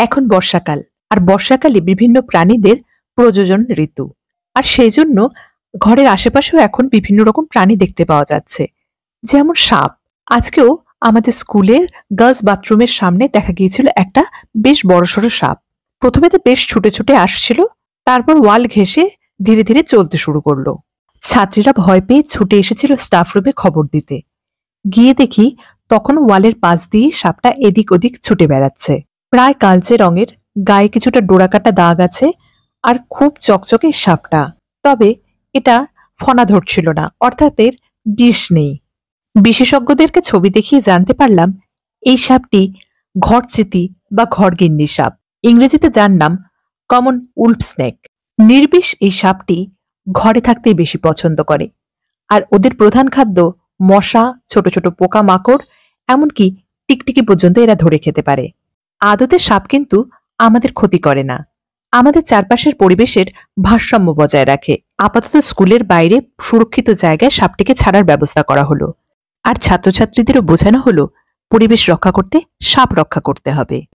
এখন বর্ষাকাল, আর বর্ষাকালে বিভিন্ন প্রাণীদের প্রজনন ঋতু। আর সেই জন্য ঘরের আশেপাশেও এখন বিভিন্ন রকম প্রাণী দেখতে পাওয়া যাচ্ছে, যেমন সাপ। আজকেও আমাদের স্কুলের গার্লস বাথরুমের সামনে দেখা গিয়েছিল একটা বেশ বড়সড় সাপ। প্রথমে তো বেশ ছুটে ছুটে আসছিল, তারপর ওয়াল ঘেঁষে ধীরে ধীরে চলতে শুরু করলো। ছাত্রীরা ভয় পেয়ে ছুটে এসেছিল স্টাফ রুমে খবর দিতে। গিয়ে দেখি তখন ওয়ালের পাশ দিয়ে সাপটা এদিক ওদিক ছুটে বেড়াচ্ছে, প্রায় কালচে রঙের, গায়ে কিছুটা ডোরাকাটা দাগ আছে, আর খুব চকচকে সাপটা। তবে এটা ফনা ধরছিল না, অর্থাৎ এর বিষ নেই। বিশেষজ্ঞদেরকে ছবি দেখিয়ে জানতে পারলাম এই সাপটি ঘরচিতি বা ঘরগিন্নি সাপ, ইংরেজিতে যার নাম কমন উল্ফ স্নেক। নির্বিষ এই সাপটি ঘরে থাকতেই বেশি পছন্দ করে, আর ওদের প্রধান খাদ্য মশা, ছোট ছোট পোকা মাকড়, এমনকি টিকটিকি পর্যন্ত এরা ধরে খেতে পারে। আদতে সাপ কিন্তু আমাদের ক্ষতি করে না, আমাদের চারপাশের পরিবেশের ভারসাম্য বজায় রাখে। আপাতত স্কুলের বাইরে সুরক্ষিত জায়গায় সাপটিকে ছাড়ার ব্যবস্থা করা হলো, আর ছাত্রছাত্রীদেরও বোঝানো হলো পরিবেশ রক্ষা করতে সাপ রক্ষা করতে হবে।